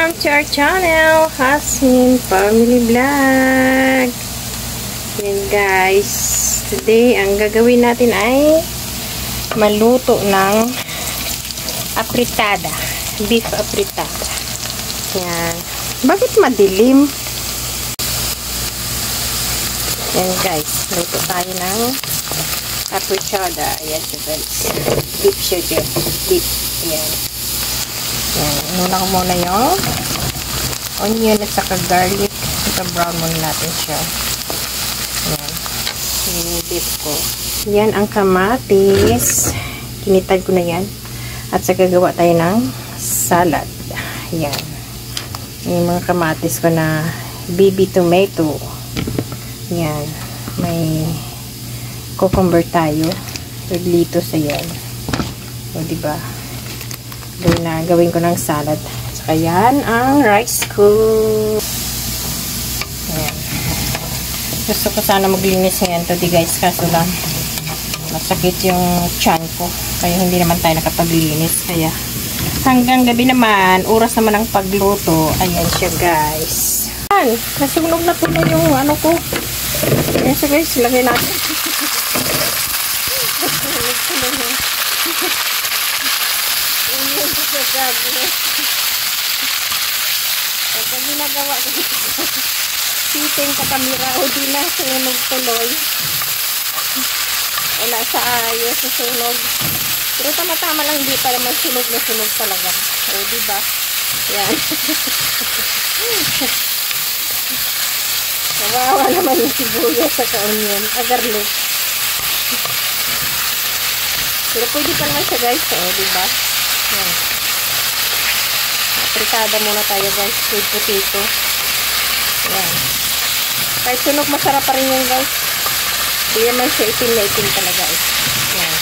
Welcome to our channel, Hasmin Family Vlog. Yan guys, today ang gagawin natin ay maluto ng apritada, beef apritada. Yan. Bakit madilim? Yan guys, luto tayo ng apritada. Ayan siya guys, beef siya dyan, beef. Ayan. Yan, inuna ko muna yung onion at saka garlic. Ika-brown muna natin siya. Yan, yung beef ko. Yan ang kamatis. Kinitad ko na yan. At saka gawa tayo ng salad. Yan. Yung mga kamatis ko na baby tomato. Yan. May cucumber tayo. With lettuce, ayan. O, diba? Gawin ko ng salad. Saka yan ang rice ko. Ayan. Gusto ko sana maglinis ngayon to guys, kaso lang masakit yung tiyan ko. Kaya hindi naman tayo nakapaglinis. Kaya hanggang gabi naman, oras naman ang pagluto. Ayan siya guys. Ayan, nasunog na tuloy yung ano ko. Ayan siya guys, lagay natin. Pagka ginagawa ko siting ka kamera o di na sunog tuloy, wala sa ayos sa sunog, pero tama-tama lang, hindi pa naman sunog na sunog talaga. O diba yan. Kawawa naman yung sibuyas sa onion, garlic, pero pwede pa naman siya guys. O diba yan. Apritada muna tayo guys with potato. Ayan. Kahit sunog, masarap pa rin yan guys. Hindi naman siya itim na itim talaga eh. Ayan.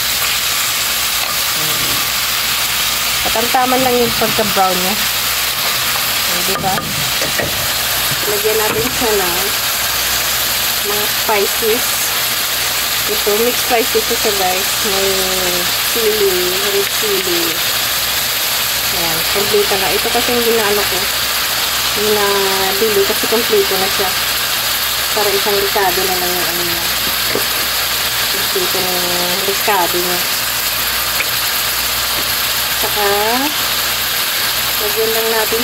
Katamtaman lang yung pagka-brown niya. Ayan, diba? Lagyan natin siya ng mga spices. Ito, mixed spices ito guys. May chili, red chili. Ayan, kompleto na. Ito kasi yung ginaano ko. Yung nabili kasi kompleto na siya. Para isang ricado na lang yung ano niya. Kompleto na yung ricado niya. Saka, lagyan lang natin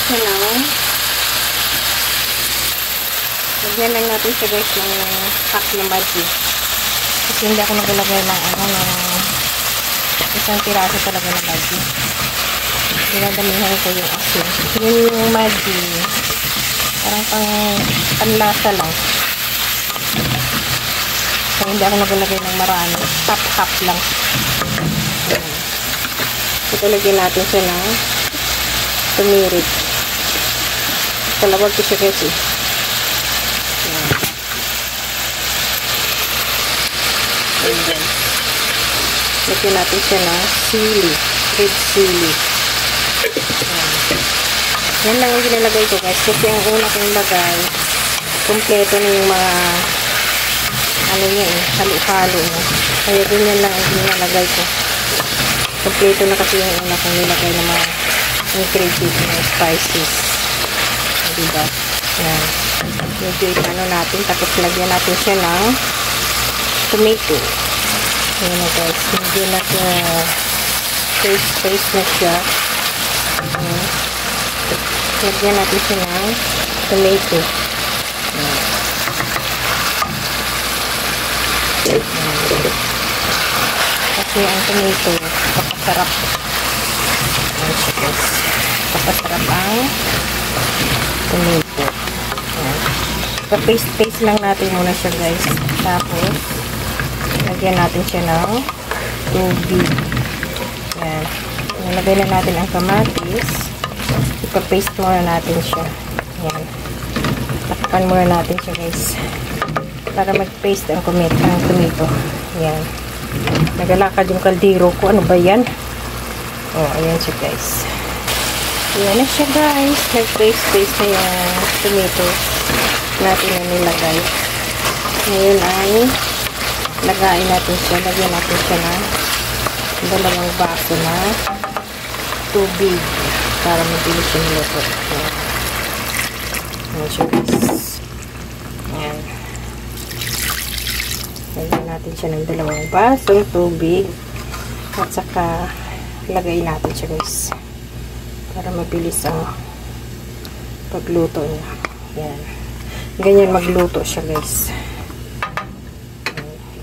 siya guys ng pack na magic. Kasi hindi ako nagalagay ng isang piraso talaga na magic. Dinadamihan ko yung asin. Yung magi, parang panlasa lang. So, hindi ako nagalagay ng marami. Half lang. Ito, lagyan natin siya ng tumirit. Talawag ko siya kasi. Ayan. Lagyan natin siya ng sili. Red sili. Yan lang yung ginalagay ko guys, kasi ang una kong lagay kompleto na yung mga ano niya eh, halo-halo niya. Kaya ganyan lang ang ginalagay ko. Kompleto na kasi yung una kong nilagay ng mga ingredients, mga spices, diba? Yan, medyo ano natin, tapos lagyan natin siya ng tomato. Yan na guys, medyo na paste na siya. Lagyan natin siya ng tomato. Kasi ang tomato kapasarap. Kapasarap ang tomato. Pa-paste lang natin muna siya guys. Tapos lagyan natin siya ng tubig. Yan. Nilagay na natin ang kamatis. Ipa-paste muna natin siya. Yan. Takpan muna natin siya guys. Para mag-paste ang tomato. Yan. Nagalakad yung kaldero ko. Ano ba yan? Oh, ayan siya guys. Yan na siya guys. Nag-paste na yung tomato natin na nilagay. Ngayon ay lagayin natin siya. Lagyan natin siya na dalawang baso na tubig para mabilis yung luto. Ayan siya guys. Ayan. Lagyan natin siya ng 2 basong tubig. At saka lagay natin siya guys. Para mabilis ang pagluto niya. Ayan. Ganyan magluto siya guys.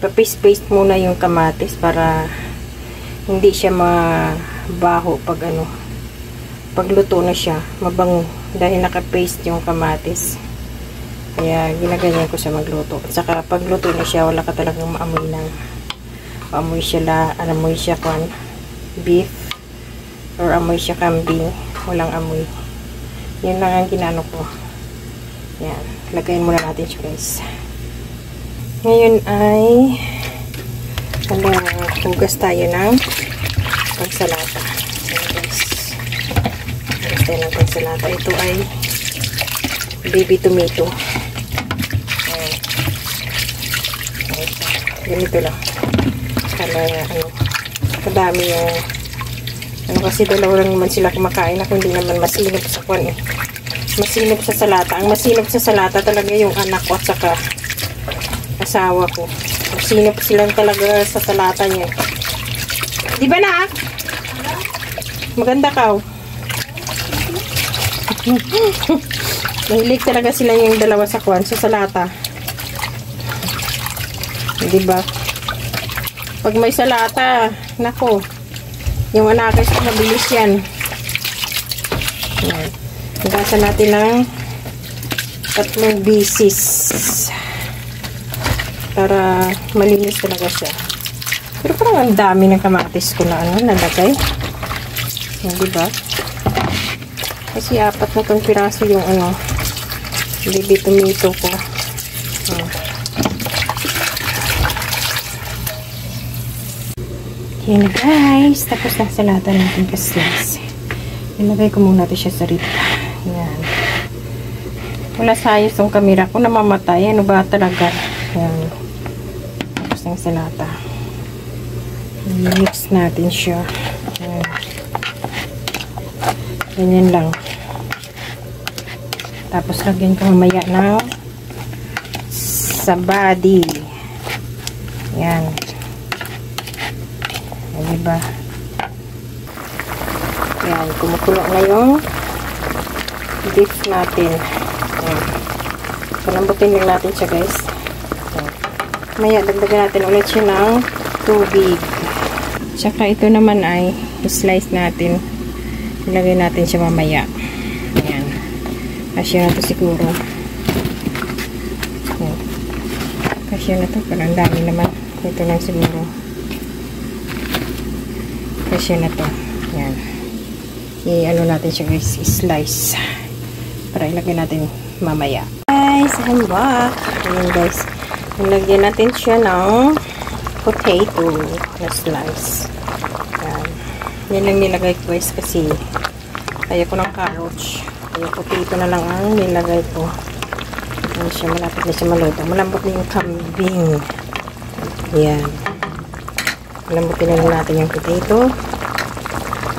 Papaste-paste muna yung kamatis para hindi siya mabaho pag pagluto na siya, mabango dahil naka-paste yung kamatis. Kaya ginaganyan ko siya magluto. At saka pagluto na siya, wala ka talagang maamoy amoy siya beef or amoy siya kambing. Walang amoy. Yun lang ang ginano ko. Yan. Lagayin muna natin siya guys. Ngayon ay hugas tayo ng pagsalata. Yan guys. Hugas tayo ng pagsalata. Ito ay baby tomato. Ayan. Ganito lang. Kadami yung kasi dalawa lang naman sila kumakain. Ako hindi naman masinop sa kwan masinop sa salata. Ang masinop sa salata talaga yung anak ko at saka asawa ko. Masinop silang talaga sa salata niya. Di ba na? Maganda ka. Mahilig talaga sila yung dalawa sa kwan sa salata. Di ba? Pag may salata, nako. Yung anakis ko mabilis yan. Ayan. Hugasan natin ng 3 bisis. Para malinis talaga siya. Pero parang ang dami ng kamatis ko na nalagay. Yan, diba? Kasi 4 na itong piraso yung baby tomato ko. Yan guys, tapos na salata natin kasi ilagay ko muna natin siya sa rito. Yan. Wala sayos yung camera ko, namamatay. Ano ba talaga? Yan. Tapos ng salata. I-mix natin siya. Yan. Ganyan lang. Tapos lagyan ko mamaya ng sabadi. Yan. Diba? Yan, kumukulo na yung beef natin. Yan. Palambutin lang natin siya guys. Yan. Maya, dagdagan natin ulit siya ng tubig. Tsaka ito naman ay slice natin. Ilagay natin siya mamaya. Yan. Kasya na to siguro. Yan. Kasya na to. Parang dami naman. Ito lang siguro. Kasi na to. Yan. I-ano natin siya guys. I-slice. Para ilagay natin mamaya. Guys, I'm back. Ayan guys. Ilagyan natin siya ng potato na slice. Yan. Yan lang nilagay ko guys kasi kaya ko ng carrots. Kaya potato na lang ang nilagay ko. Yan siya. Malapit na siya maluto. Malambot na yung kambing. Yan. Lambutin na lang natin yung potato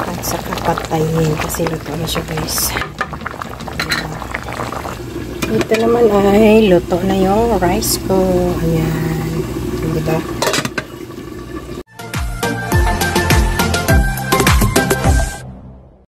at saka patayin kasi luto na siya guys. Ito naman ay luto na yung rice ko. Ayan. Diba?